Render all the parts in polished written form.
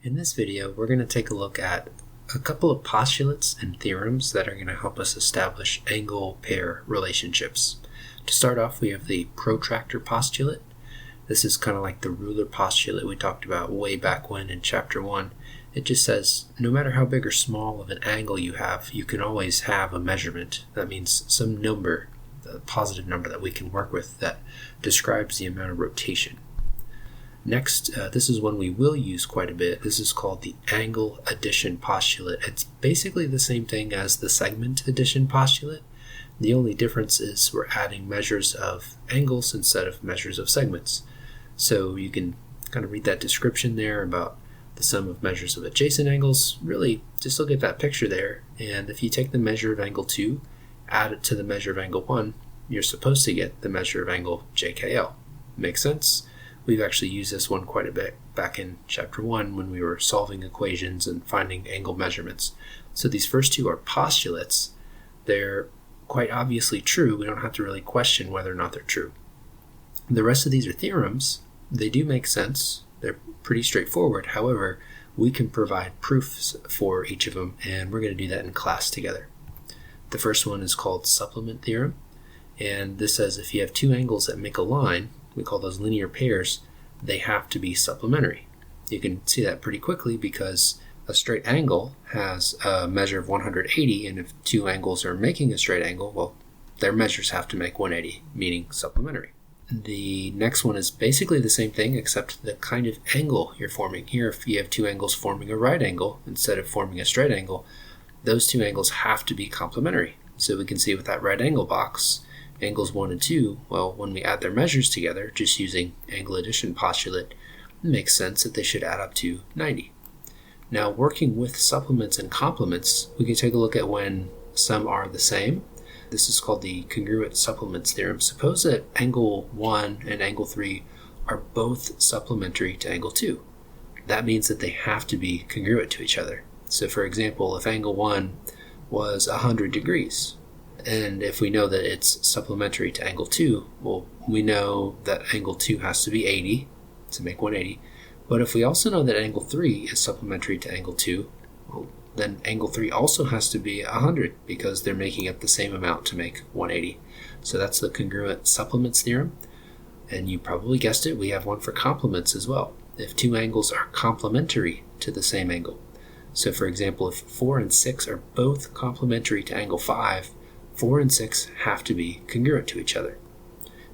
In this video, we're going to take a look at a couple of postulates and theorems that are going to help us establish angle-pair relationships. To start off, we have the protractor postulate. This is kind of like the ruler postulate we talked about way back when in Chapter 1. It just says, no matter how big or small of an angle you have, you can always have a measurement. That means some number, a positive number that we can work with that describes the amount of rotation. Next, this is one we will use quite a bit. This is called the angle addition postulate. It's basically the same thing as the segment addition postulate. The only difference is we're adding measures of angles instead of measures of segments. So you can kind of read that description there about the sum of measures of adjacent angles. Really, just look at that picture there. And if you take the measure of angle 2, add it to the measure of angle 1, you're supposed to get the measure of angle JKL. Makes sense? We've actually used this one quite a bit back in Chapter 1 when we were solving equations and finding angle measurements. So these first two are postulates. They're quite obviously true. We don't have to really question whether or not they're true. The rest of these are theorems. They do make sense. They're pretty straightforward. However, we can provide proofs for each of them, and we're going to do that in class together. The first one is called supplement theorem, and this says if you have two angles that make a line, we call those linear pairs, they have to be supplementary. You can see that pretty quickly because a straight angle has a measure of 180, and if two angles are making a straight angle, well, their measures have to make 180, meaning supplementary. The next one is basically the same thing except the kind of angle you're forming. Here, if you have two angles forming a right angle instead of forming a straight angle, those two angles have to be complementary. So we can see with that right angle box, angles 1 and 2, well, when we add their measures together, just using angle addition postulate, it makes sense that they should add up to 90. Now, working with supplements and complements, we can take a look at when some are the same. This is called the congruent supplements theorem. Suppose that angle 1 and angle 3 are both supplementary to angle 2. That means that they have to be congruent to each other. So, for example, if angle 1 was 100 degrees, and if we know that it's supplementary to angle 2, well, we know that angle 2 has to be 80 to make 180. But if we also know that angle 3 is supplementary to angle 2, well, then angle 3 also has to be 100 because they're making up the same amount to make 180. So that's the congruent supplements theorem. And you probably guessed it, we have one for complements as well. If two angles are complementary to the same angle. So for example, if 4 and 6 are both complementary to angle 5, 4 and 6 have to be congruent to each other.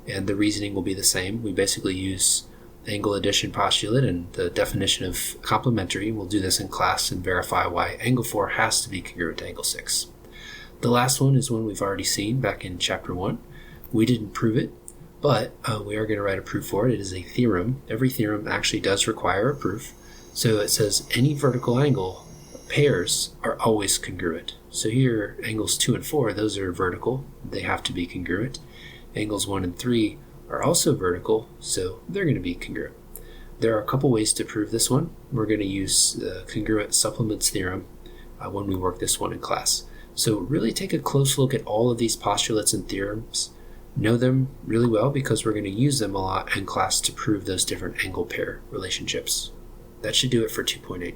And the reasoning will be the same. We basically use angle addition postulate and the definition of complementary. We'll do this in class and verify why angle 4 has to be congruent to angle 6. The last one is one we've already seen back in Chapter 1. We didn't prove it, but we are going to write a proof for it. It is a theorem. Every theorem actually does require a proof. So it says any vertical angle pairs are always congruent. So here, angles 2 and 4, those are vertical. They have to be congruent. Angles 1 and 3 are also vertical, so they're going to be congruent. There are a couple ways to prove this one. We're going to use the congruent supplements theorem when we work this one in class. So really take a close look at all of these postulates and theorems. Know them really well because we're going to use them a lot in class to prove those different angle pair relationships. That should do it for 2.8.